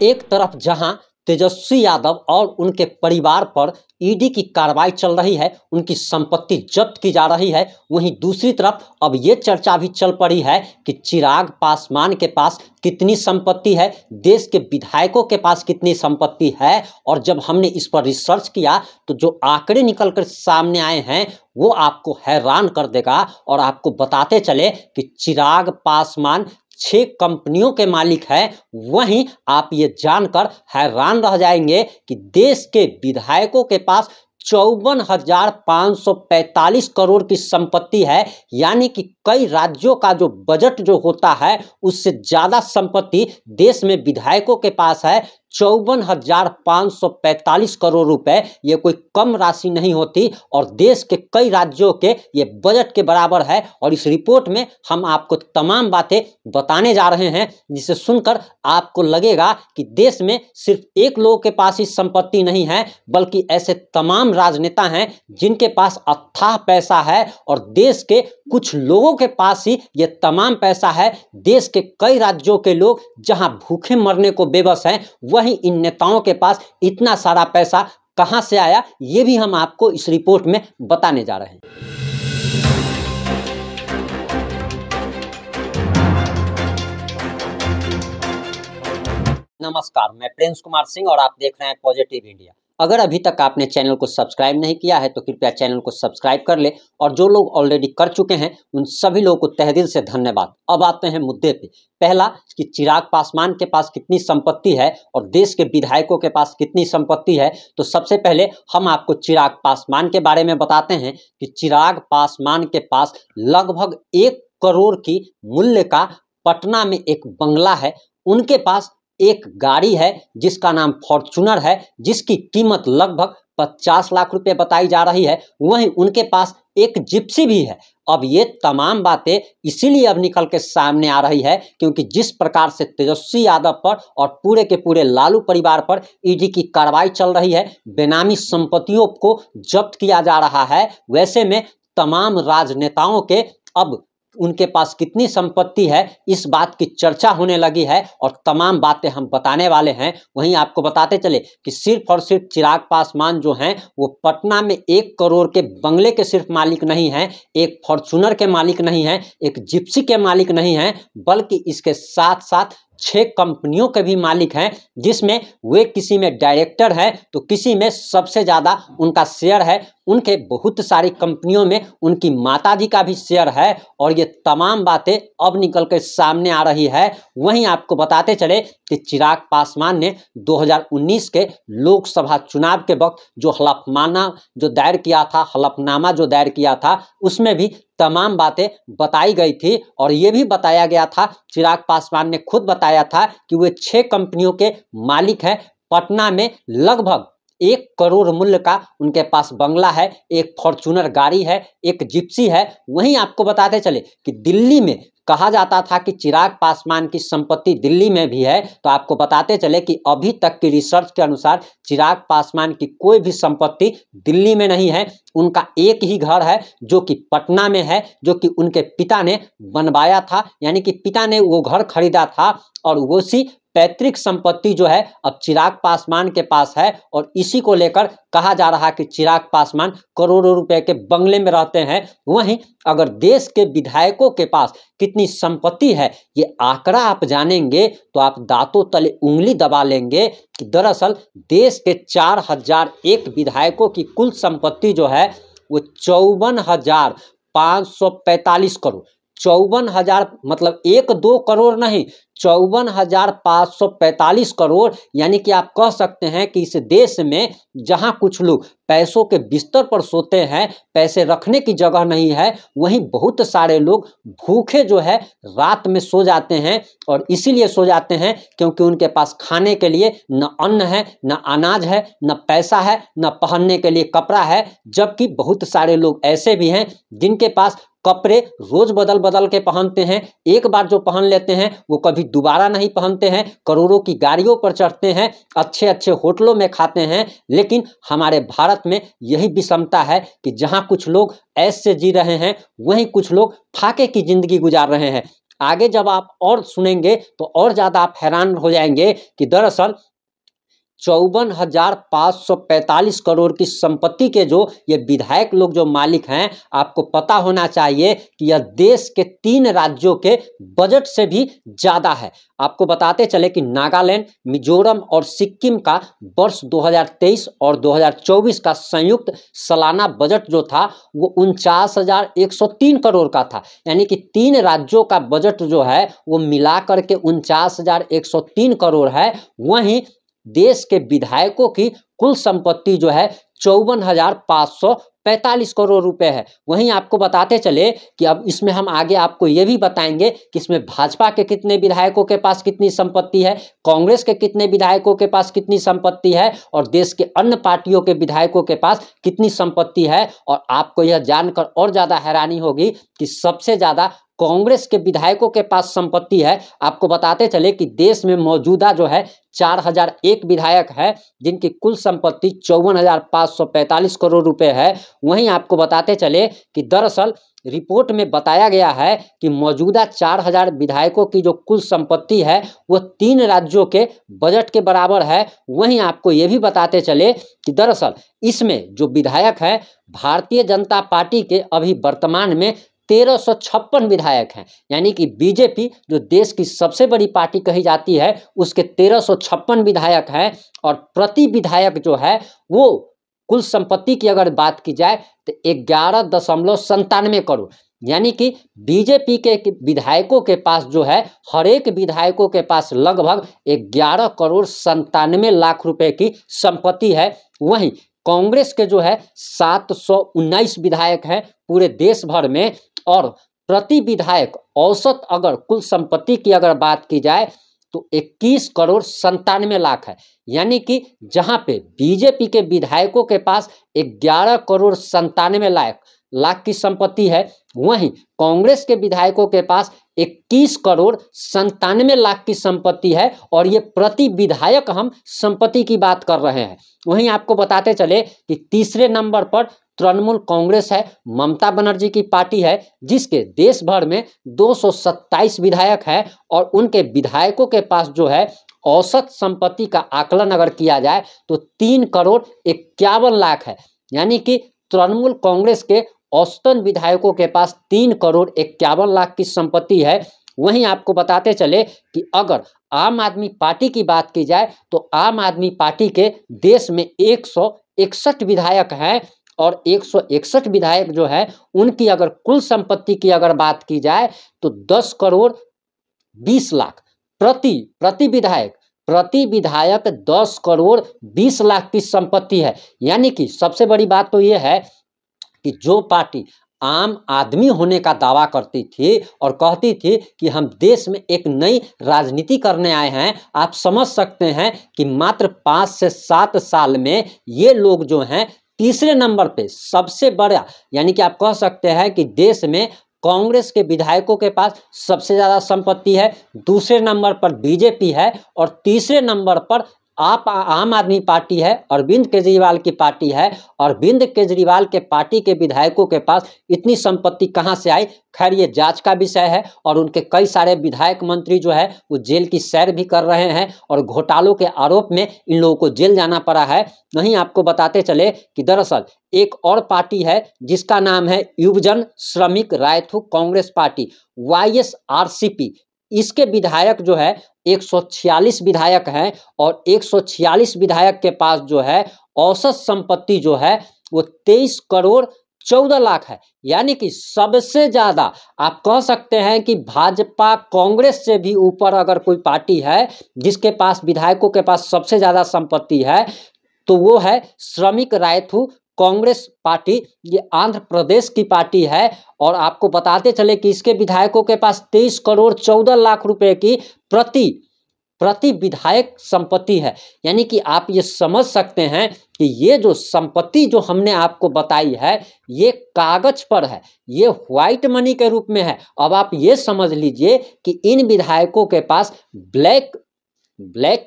एक तरफ जहां तेजस्वी यादव और उनके परिवार पर ईडी की कार्रवाई चल रही है, उनकी संपत्ति जब्त की जा रही है, वहीं दूसरी तरफ अब ये चर्चा भी चल पड़ी है कि चिराग पासवान के पास कितनी संपत्ति है, देश के विधायकों के पास कितनी संपत्ति है। और जब हमने इस पर रिसर्च किया तो जो आंकड़े निकल कर सामने आए हैं वो आपको हैरान कर देगा। और आपको बताते चले कि चिराग पासवान 6 कंपनियों के मालिक हैं। वहीं आप ये जानकर हैरान रह जाएंगे कि देश के विधायकों के पास 54,545 करोड़ की संपत्ति है, यानी कि कई राज्यों का जो बजट जो होता है उससे ज़्यादा संपत्ति देश में विधायकों के पास है। 54,545 करोड़ रुपए, ये कोई कम राशि नहीं होती और देश के कई राज्यों के ये बजट के बराबर है। और इस रिपोर्ट में हम आपको तमाम बातें बताने जा रहे हैं जिसे सुनकर आपको लगेगा कि देश में सिर्फ एक लोग के पास ही संपत्ति नहीं है, बल्कि ऐसे तमाम राजनेता हैं जिनके पास अथाह पैसा है और देश के कुछ लोगों के पास ही ये तमाम पैसा है। देश के कई राज्यों के लोग जहां भूखे मरने को बेबस हैं, वहीं इन नेताओं के पास इतना सारा पैसा कहां से आया, ये भी हम आपको इस रिपोर्ट में बताने जा रहे हैं। नमस्कार, मैं प्रिंस कुमार सिंह और आप देख रहे हैं पॉजिटिव इंडिया। अगर अभी तक आपने चैनल को सब्सक्राइब नहीं किया है तो कृपया चैनल को सब्सक्राइब कर ले, और जो लोग ऑलरेडी कर चुके हैं उन सभी लोगों को तहे दिल से धन्यवाद। अब आते हैं मुद्दे पे। पहला कि चिराग पासवान के पास कितनी संपत्ति है और देश के विधायकों के पास कितनी संपत्ति है। तो सबसे पहले हम आपको चिराग पासवान के बारे में बताते हैं कि चिराग पासवान के पास लगभग 1 करोड़ की मूल्य का पटना में एक बंगला है। उनके पास एक गाड़ी है जिसका नाम फॉर्च्यूनर है, जिसकी कीमत लगभग 50 लाख रुपए बताई जा रही है। वहीं उनके पास एक जिप्सी भी है। अब ये तमाम बातें इसीलिए अब निकल के सामने आ रही है क्योंकि जिस प्रकार से तेजस्वी यादव पर और पूरे के पूरे लालू परिवार पर ईडी की कार्रवाई चल रही है, बेनामी संपत्तियों को जब्त किया जा रहा है, वैसे में तमाम राजनेताओं के अब उनके पास कितनी संपत्ति है इस बात की चर्चा होने लगी है और तमाम बातें हम बताने वाले हैं। वहीं आपको बताते चले कि सिर्फ और सिर्फ चिराग पासवान जो हैं वो पटना में 1 करोड़ के बंगले के सिर्फ मालिक नहीं हैं, एक फॉर्च्यूनर के मालिक नहीं हैं, एक जिप्सी के मालिक नहीं हैं, बल्कि इसके साथ साथ 6 कंपनियों के भी मालिक हैं, जिसमें वे किसी में डायरेक्टर हैं तो किसी में सबसे ज़्यादा उनका शेयर है। उनके बहुत सारी कंपनियों में उनकी माताजी का भी शेयर है और ये तमाम बातें अब निकल कर सामने आ रही है। वहीं आपको बताते चले कि चिराग पासवान ने 2019 के लोकसभा चुनाव के वक्त जो हलफनामा जो दायर किया था उसमें भी तमाम बातें बताई गई थी और ये भी बताया गया था, चिराग पासवान ने खुद बताया था कि वे 6 कंपनियों के मालिक हैं। पटना में लगभग 1 करोड़ मूल्य का उनके पास बंगला है, एक फॉर्च्यूनर गाड़ी है, एक जिप्सी है। वहीं आपको बताते चले कि दिल्ली में कहा जाता था कि चिराग पासवान की संपत्ति दिल्ली में भी है, तो आपको बताते चले कि अभी तक की रिसर्च के अनुसार चिराग पासवान की कोई भी संपत्ति दिल्ली में नहीं है। उनका एक ही घर है जो कि पटना में है, जो कि उनके पिता ने बनवाया था, यानी कि पिता ने वो घर खरीदा था और उसी पैतृक संपत्ति जो है अब चिराग पासवान के पास है। और इसी को लेकर कहा जा रहा है कि चिराग पासवान करोड़ों रुपए के बंगले में रहते हैं। वहीं अगर देश के विधायकों के पास कितनी संपत्ति है ये आंकड़ा आप जानेंगे तो आप दांतों तले उंगली दबा लेंगे कि दरअसल देश के 4001 विधायकों की कुल संपत्ति जो है वो 54,545 करोड़, 54,000 मतलब 1-2 करोड़ नहीं, 54,545 करोड़। यानी कि आप कह सकते हैं कि इस देश में जहां कुछ लोग पैसों के बिस्तर पर सोते हैं, पैसे रखने की जगह नहीं है, वहीं बहुत सारे लोग भूखे जो है रात में सो जाते हैं। और इसीलिए सो जाते हैं क्योंकि उनके पास खाने के लिए न अन्न है, न अनाज है, न पैसा है, न पहनने के लिए कपड़ा है। जबकि बहुत सारे लोग ऐसे भी हैं जिनके पास कपड़े रोज बदल बदल के पहनते हैं, एक बार जो पहन लेते हैं वो कभी दोबारा नहीं पहनते हैं, करोड़ों की गाड़ियों पर चढ़ते हैं, अच्छे अच्छे होटलों में खाते हैं। लेकिन हमारे भारत में यही विषमता है कि जहां कुछ लोग ऐश से जी रहे हैं वहीं कुछ लोग फाके की जिंदगी गुजार रहे हैं। आगे जब आप और सुनेंगे तो और ज़्यादा आप हैरान हो जाएंगे कि दरअसल 54,545 करोड़ की संपत्ति के जो ये विधायक लोग जो मालिक हैं, आपको पता होना चाहिए कि यह देश के 3 राज्यों के बजट से भी ज़्यादा है। आपको बताते चले कि नागालैंड, मिजोरम और सिक्किम का वर्ष 2023 और 2024 का संयुक्त सालाना बजट जो था वो 49,103 करोड़ का था। यानी कि 3 राज्यों का बजट जो है वो मिला करके 49,103 करोड़ है। वहीं देश के विधायकों की कुल संपत्ति जो है 54,545 करोड़ रुपए है। वहीं आपको बताते चले कि अब इसमें हम आगे आपको ये भी बताएंगे कि इसमें भाजपा के कितने विधायकों के पास कितनी संपत्ति है, कांग्रेस के कितने विधायकों के पास कितनी संपत्ति है और देश के अन्य पार्टियों के विधायकों के पास कितनी संपत्ति है। और आपको यह जानकर और ज़्यादा हैरानी होगी कि सबसे ज़्यादा कांग्रेस के विधायकों के पास संपत्ति है। आपको बताते चले कि देश में मौजूदा जो है 4,001 विधायक है जिनकी कुल संपत्ति 54,545 करोड़ रुपए है। वहीं आपको बताते चले कि दरअसल रिपोर्ट में बताया गया है कि मौजूदा 4,000 विधायकों की जो कुल संपत्ति है वो 3 राज्यों के बजट के बराबर है। वहीं आपको ये भी बताते चले कि दरअसल इसमें जो विधायक है भारतीय जनता पार्टी के अभी वर्तमान में 1,356 विधायक हैं। यानी कि बीजेपी जो देश की सबसे बड़ी पार्टी कही जाती है उसके 1,356 विधायक हैं और प्रति विधायक जो है वो कुल संपत्ति की अगर बात की जाए तो 11.97 करोड़। यानी कि बीजेपी के विधायकों के पास जो है हर एक विधायकों के पास लगभग 11,97 करोड़ रुपए की संपत्ति है। वहीं कांग्रेस के जो है 719 विधायक हैं पूरे देश भर में और प्रति विधायक औसत अगर कुल संपत्ति की अगर बात की जाए तो 21,97 करोड़ है। यानी कि जहां पे बीजेपी के विधायकों के पास 11,97 करोड़ की संपत्ति है, वहीं कांग्रेस के विधायकों के पास 21,97 करोड़ की संपत्ति है और ये प्रति विधायक हम संपत्ति की बात कर रहे हैं। वहीं आपको बताते चले कि तीसरे नंबर पर तृणमूल कांग्रेस है, ममता बनर्जी की पार्टी है जिसके देश भर में 227 विधायक हैं और उनके विधायकों के पास जो है औसत संपत्ति का आकलन अगर किया जाए तो 3,51 करोड़ है। यानी कि तृणमूल कांग्रेस के औसतन विधायकों के पास 3,51 करोड़ की संपत्ति है। वहीं आपको बताते चले कि अगर आम आदमी पार्टी की बात की जाए तो आम आदमी पार्टी के देश में 161 विधायक हैं और 161 विधायक जो है उनकी अगर कुल संपत्ति की अगर बात की जाए तो 10,20,00,000 प्रति विधायक 10,20,00,000 की संपत्ति है। यानी कि सबसे बड़ी बात तो ये है कि जो पार्टी आम आदमी होने का दावा करती थी और कहती थी कि हम देश में एक नई राजनीति करने आए हैं, आप समझ सकते हैं कि मात्र 5 से 7 साल में ये लोग जो हैं तीसरे नंबर पे सबसे बड़ा, यानी कि आप कह सकते हैं कि देश में कांग्रेस के विधायकों के पास सबसे ज़्यादा संपत्ति है, दूसरे नंबर पर बीजेपी है और तीसरे नंबर पर आम आदमी पार्टी है, अरविंद केजरीवाल की पार्टी है। अरविंद केजरीवाल के पार्टी के विधायकों के पास इतनी संपत्ति कहां से आई, खैर ये जांच का विषय है और उनके कई सारे विधायक मंत्री जो है वो जेल की सैर भी कर रहे हैं और घोटालों के आरोप में इन लोगों को जेल जाना पड़ा है। वहीं आपको बताते चले कि दरअसल एक और पार्टी है जिसका नाम है युवजन श्रमिक रायथू कांग्रेस पार्टी, YSRCP। इसके विधायक जो है 146 विधायक हैं और 146 विधायक के पास जो है औसत संपत्ति जो है वो 23,14,00,000 है। यानी कि सबसे ज़्यादा आप कह सकते हैं कि भाजपा कांग्रेस से भी ऊपर अगर कोई पार्टी है जिसके पास विधायकों के पास सबसे ज़्यादा संपत्ति है तो वो है श्रमिक रायथू कांग्रेस पार्टी। ये आंध्र प्रदेश की पार्टी है और आपको बताते चले कि इसके विधायकों के पास 23,14,00,000 रुपए की प्रति विधायक संपत्ति है। यानी कि आप ये समझ सकते हैं कि ये जो संपत्ति जो हमने आपको बताई है ये कागज पर है, ये व्हाइट मनी के रूप में है। अब आप ये समझ लीजिए कि इन विधायकों के पास ब्लैक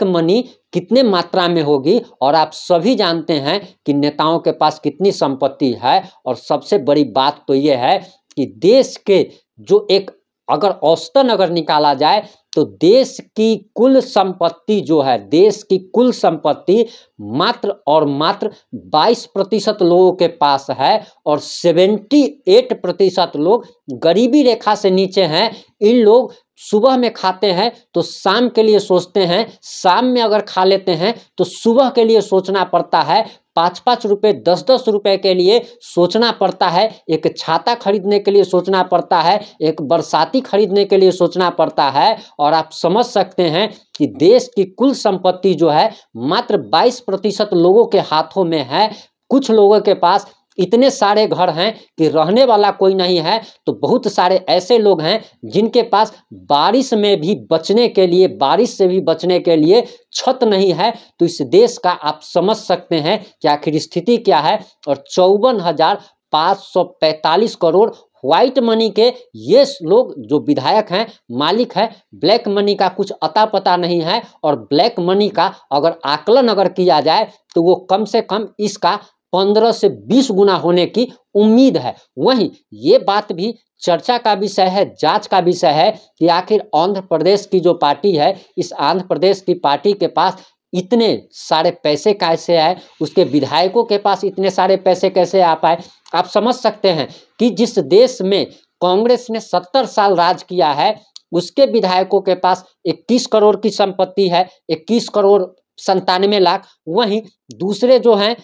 मनी कितने मात्रा में होगी और आप सभी जानते हैं कि नेताओं के पास कितनी संपत्ति है। और सबसे बड़ी बात तो ये है कि देश के जो एक अगर औसतन अगर निकाला जाए तो देश की कुल संपत्ति जो है, देश की कुल संपत्ति मात्र और मात्र 22% लोगों के पास है और 78% लोग गरीबी रेखा से नीचे हैं। इन लोग सुबह में खाते हैं तो शाम के लिए सोचते हैं, शाम में अगर खा लेते हैं तो सुबह के लिए सोचना पड़ता है। 5-5 रुपये 10-10 रुपये के लिए सोचना पड़ता है। एक छाता खरीदने के लिए सोचना पड़ता है, एक बरसाती खरीदने के लिए सोचना पड़ता है। और आप समझ सकते हैं कि देश की कुल संपत्ति जो है मात्र 22% लोगों के हाथों में है। कुछ लोगों के पास इतने सारे घर हैं कि रहने वाला कोई नहीं है, तो बहुत सारे ऐसे लोग हैं जिनके पास बारिश में भी बचने के लिए, बारिश से भी बचने के लिए छत नहीं है। तो इस देश का आप समझ सकते हैं कि आखिर स्थिति क्या है। और 54,545 करोड़ व्हाइट मनी के ये लोग जो विधायक हैं, मालिक हैं, ब्लैक मनी का कुछ अता पता नहीं है। और ब्लैक मनी का अगर आकलन अगर किया जाए तो वो कम से कम इसका 15 से 20 गुना होने की उम्मीद है। वहीं ये बात भी चर्चा का विषय है, जांच का विषय है कि आखिर आंध्र प्रदेश की जो पार्टी है, इस आंध्र प्रदेश की पार्टी के पास इतने सारे पैसे कैसे आए, उसके विधायकों के पास इतने सारे पैसे कैसे आ पाए। आप समझ सकते हैं कि जिस देश में कांग्रेस ने 70 साल राज किया है, उसके विधायकों के पास 21 करोड़ की संपत्ति है, 21 करोड़ 97 लाख। वहीं दूसरे जो हैं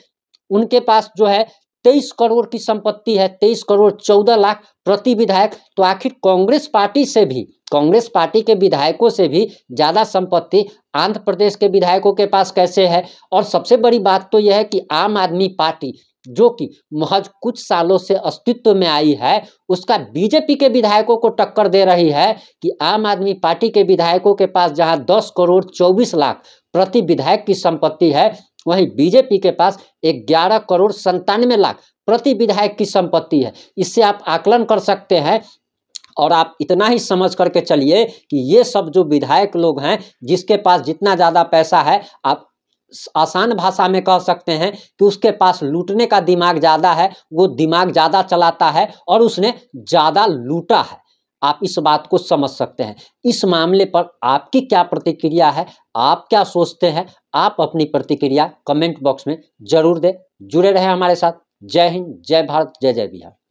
उनके पास जो है 23 करोड़ की संपत्ति है, 23 करोड़ 14 लाख प्रति विधायक। तो आखिर कांग्रेस पार्टी से भी, कांग्रेस पार्टी के विधायकों से भी ज़्यादा संपत्ति आंध्र प्रदेश के विधायकों के पास कैसे है। और सबसे बड़ी बात तो यह है कि आम आदमी पार्टी जो कि महज कुछ सालों से अस्तित्व में आई है, उसका बीजेपी के विधायकों को टक्कर दे रही है कि आम आदमी पार्टी के विधायकों के पास जहां 10 करोड़ 24 लाख प्रति विधायक की संपत्ति है, वहीं बीजेपी के पास 11 करोड़ 97 लाख प्रति विधायक की संपत्ति है। इससे आप आकलन कर सकते हैं। और आप इतना ही समझ करके चलिए कि ये सब जो विधायक लोग हैं, जिसके पास जितना ज़्यादा पैसा है, आप आसान भाषा में कह सकते हैं कि उसके पास लूटने का दिमाग ज़्यादा है, वो दिमाग ज़्यादा चलाता है और उसने ज़्यादा लूटा है। आप इस बात को समझ सकते हैं। इस मामले पर आपकी क्या प्रतिक्रिया है, आप क्या सोचते हैं? आप अपनी प्रतिक्रिया कमेंट बॉक्स में जरूर दें। जुड़े रहें हमारे साथ। जय हिंद, जय भारत, जय जय बिहार।